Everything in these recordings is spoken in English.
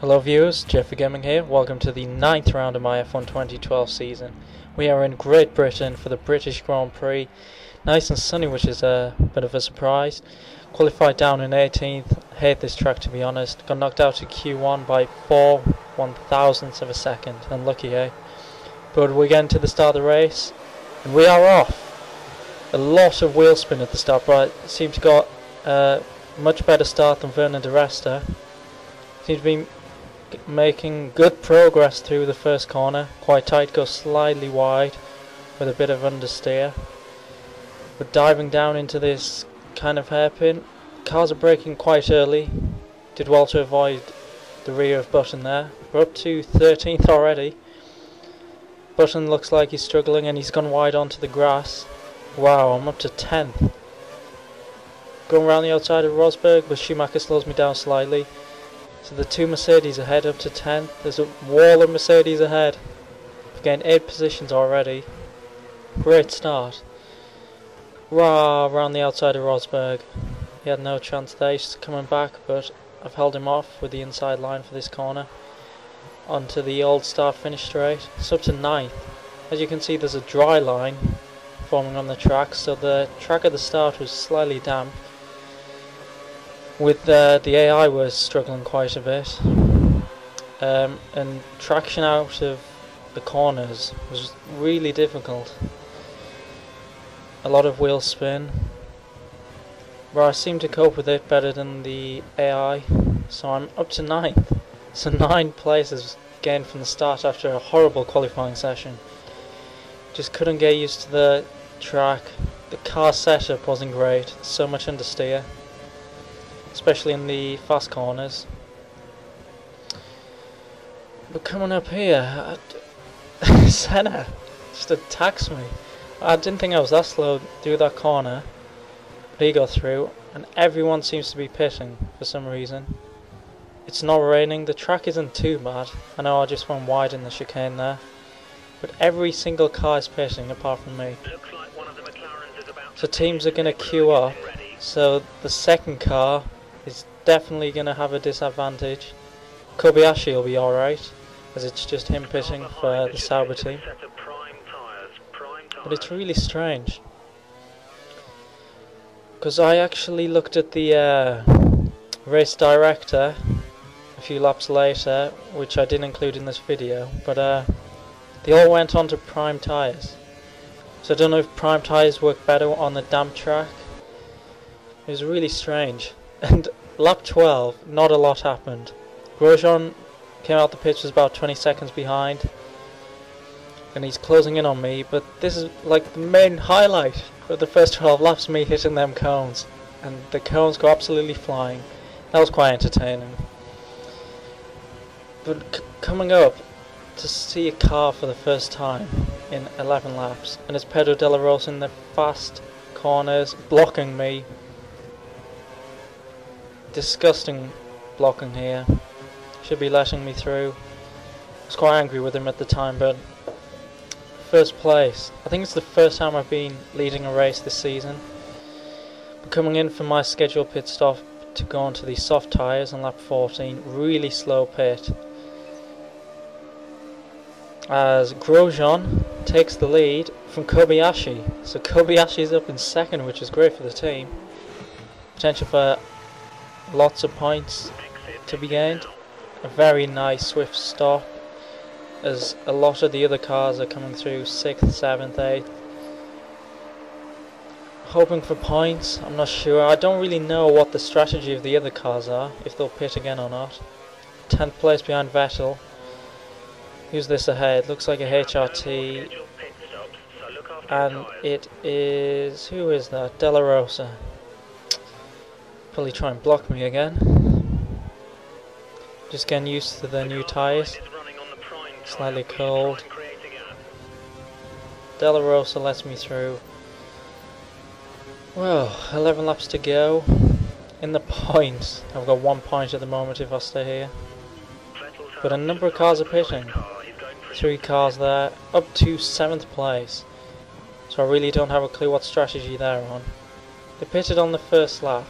Hello viewers, JayFerGaming here. Welcome to the 9th round of my F1 2012 season. We are in Great Britain for the British Grand Prix. Nice and sunny, which is a bit of a surprise. Qualified down in 18th. Hate this track, to be honest. Got knocked out to Q1 by 4/1000ths of a second. Unlucky, eh? But we're getting to the start of the race, and we are off. A lot of wheel spin at the start, but I seem to got a much better start than Vernon de Resta. Seems to be making good progress through the first corner. Quite tight, goes slightly wide with a bit of understeer. But diving down into this kind of hairpin. Cars are braking quite early. Did well to avoid the rear of Button there. We're up to 13th already. Button looks like he's struggling and he's gone wide onto the grass. Wow, I'm up to 10th. Going around the outside of Rosberg, but Schumacher slows me down slightly. So the two Mercedes ahead up to 10th. There's a wall of Mercedes ahead. We've gained 8 positions already. Great start. Rah, around the outside of Rosberg. He had no chance there. He's coming back, but I've held him off with the inside line for this corner. Onto the old start finish straight. It's up to 9th. As you can see, there's a dry line forming on the track, so the track at the start was slightly damp. With the AI was struggling quite a bit, and traction out of the corners was really difficult. A lot of wheel spin, but I seem to cope with it better than the AI, so I'm up to 9th. So 9 places gained from the start after a horrible qualifying session. Just couldn't get used to the track. The car setup wasn't great, so much understeer, especially in the fast corners. But coming up here, Senna just attacks me. I didn't think I was that slow through that corner, but he got through, and everyone seems to be pitting for some reason. It's not raining, the track isn't too bad. I know I just went wide in the chicane there, but every single car is pitting apart from me. So teams are going to queue up, so the second car is definitely going to have a disadvantage. Kobayashi will be alright, as it's just him pitting for the Sauber team. But it's really strange, because I actually looked at the race director a few laps later, which I didn't include in this video, but they all went on to prime tyres. So I don't know if prime tyres work better on the damp track. It was really strange. And lap 12, not a lot happened. Grosjean came out the pits, was about 20 seconds behind, and he's closing in on me, but this is like the main highlight of the first 12 laps, me hitting them cones, and the cones go absolutely flying. That was quite entertaining. But coming up to see a car for the first time in 11 laps, and it's Pedro de la Rosa in the fast corners blocking me. Disgusting blocking here. Should be letting me through. I was quite angry with him at the time, but first place. I think it's the first time I've been leading a race this season. But coming in for my scheduled pit stop to go onto the soft tyres on lap 14. Really slow pit, as Grosjean takes the lead from Kobayashi. So Kobayashi is up in second, which is great for the team. Potential for lots of points to be gained. A very nice swift stop, as a lot of the other cars are coming through 6th, 7th, 8th. Hoping for points, I'm not sure. I don't really know what the strategy of the other cars are, if they'll pit again or not. 10th place behind Vettel. Who's this ahead? Looks like a HRT, and it is, who is that? De La Rosa. Probably try and block me again. Just getting used to the new tyres. Slightly cold. De La Rosa lets me through. Well, 11 laps to go. In the points, I've got 1 point at the moment if I stay here. But a number of cars are pitting. 3 cars there, up to 7th place. So I really don't have a clue what strategy they're on. They pitted on the first lap.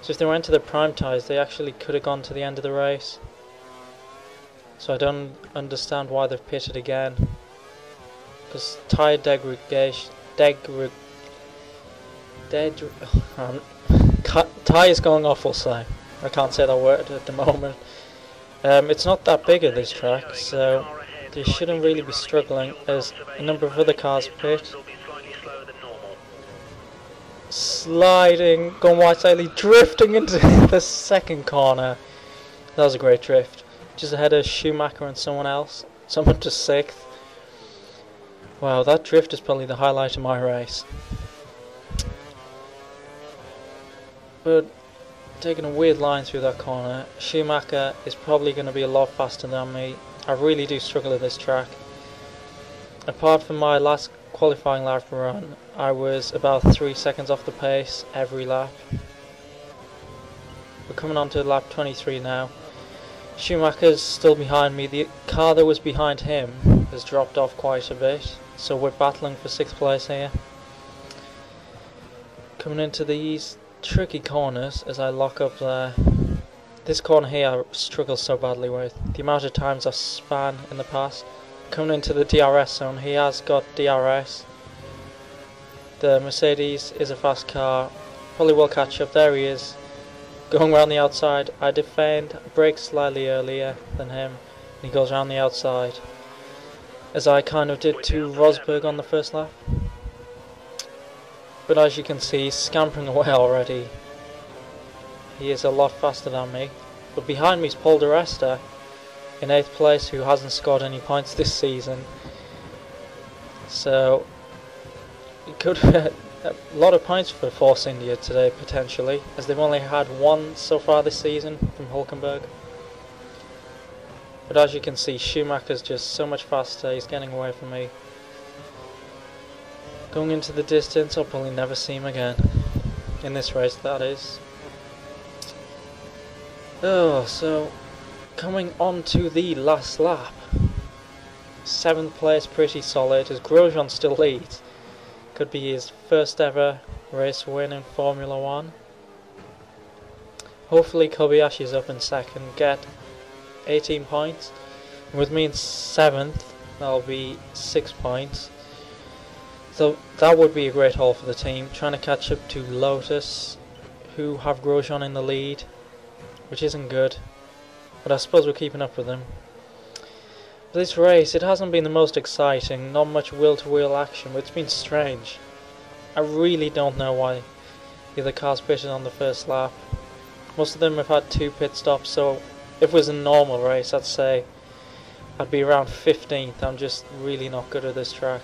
So if they went to the prime tyres, they actually could have gone to the end of the race. so I don't understand why they've pitted again. Because tyre degradation, tyres going off, we'll say. I can't say that word at the moment. It's not that big of this track, so they shouldn't really be struggling as a number of other cars pit. Sliding, going wide slightly, drifting into the second corner. That was a great drift. Just ahead of Schumacher and someone else. Someone to 6th. Wow, that drift is probably the highlight of my race. But taking a weird line through that corner, Schumacher is probably going to be a lot faster than me. I really do struggle at this track. Apart from my last qualifying lap run, I was about 3 seconds off the pace every lap. We're coming on to lap 23 now. Schumacher's still behind me. The car that was behind him has dropped off quite a bit, so we're battling for 6th place here. Coming into these tricky corners as I lock up there. This corner here I struggle so badly with. The amount of times I've span in the past. Coming into the DRS zone, he has got DRS. The Mercedes is a fast car, probably will catch up. There he is, going around the outside. I defend, brake slightly earlier than him, and he goes around the outside, as I kind of did to Rosberg on the first lap. But as you can see, he's scampering away already. He is a lot faster than me. But behind me is Paul di Resta in 8th place, who hasn't scored any points this season. So it could be a lot of points for Force India today, potentially, as they've only had one so far this season from Hulkenberg. But as you can see, Schumacher's just so much faster, he's getting away from me. Going into the distance, I'll probably never see him again. In this race, that is. Oh, so coming on to the last lap. 7th place, pretty solid, as Grosjean still leads. Could be his first ever race win in Formula 1. Hopefully Kobayashi's up in 2nd, get 18 points. And with me in 7th, that'll be 6 points. So that would be a great haul for the team, trying to catch up to Lotus, who have Grosjean in the lead, which isn't good, but I suppose we're keeping up with them. But this race, it hasn't been the most exciting, not much wheel-to-wheel action, but it's been strange. I really don't know why the other cars pitted on the first lap. Most of them have had 2 pit stops, so if it was a normal race, I'd say I'd be around 15th. I'm just really not good at this track.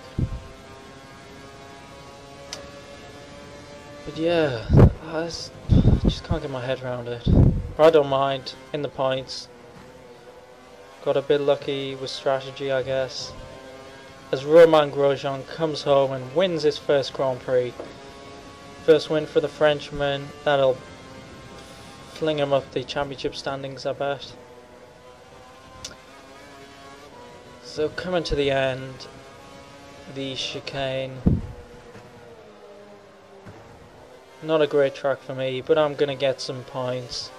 But yeah, I just can't get my head around it. But I don't mind, in the points. Got a bit lucky with strategy, I guess. As Romain Grosjean comes home and wins his first Grand Prix. First win for the Frenchman, that'll fling him up the championship standings, I bet. So coming to the end, the chicane. Not a great track for me, but I'm going to get some points.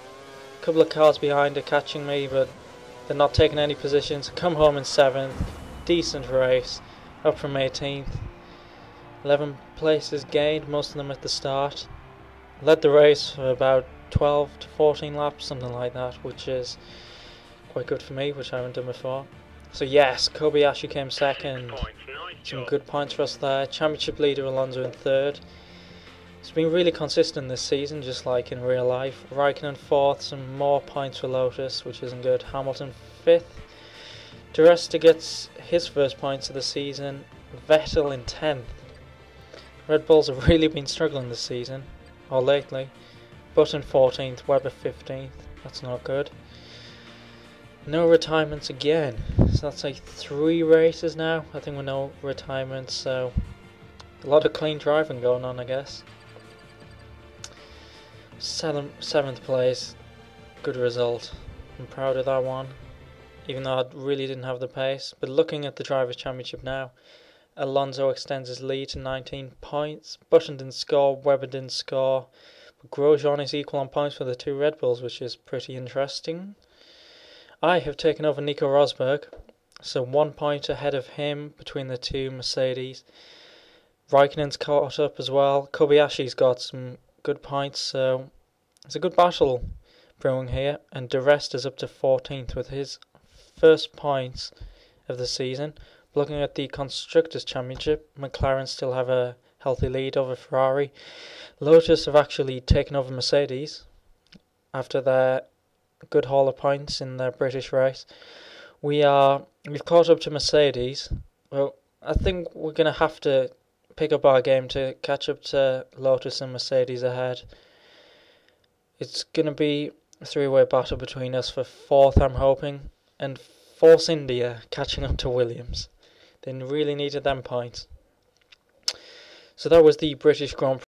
A couple of cars behind are catching me, but they're not taking any positions. Come home in 7th. Decent race. Up from 18th. 11 places gained, most of them at the start. Led the race for about 12 to 14 laps, something like that, which is quite good for me, which I haven't done before. So yes, Kobayashi came 2nd. Some good points for us there. Championship leader Alonso in 3rd. It's been really consistent this season, just like in real life. Raikkonen 4th, some more points for Lotus, which isn't good. Hamilton 5th. Di Resta gets his first points of the season. Vettel in 10th. Red Bulls have really been struggling this season, or lately. Button 14th, Webber 15th. That's not good. No retirements again. So that's like 3 races now. I think with no retirements, so a lot of clean driving going on, I guess. 7th place, good result. I'm proud of that one, even though I really didn't have the pace. But looking at the Drivers' Championship now, Alonso extends his lead to 19 points. Button didn't score, Webber didn't score, but Grosjean is equal on points for the 2 Red Bulls, which is pretty interesting. I have taken over Nico Rosberg, so 1 point ahead of him between the two Mercedes. Raikkonen's caught up as well. Kobayashi's got some good points, so it's a good battle brewing here. And De Rest is up to 14th with his first points of the season. Looking at the Constructors' Championship, McLaren still have a healthy lead over Ferrari. Lotus have actually taken over Mercedes after their good haul of points in their British race. We've caught up to Mercedes. Well, I think we're going to have to pick up our game to catch up to Lotus and Mercedes ahead. It's going to be a three-way battle between us for 4th, I'm hoping, and Force India catching up to Williams. They really needed them points. So that was the British Grand Prix.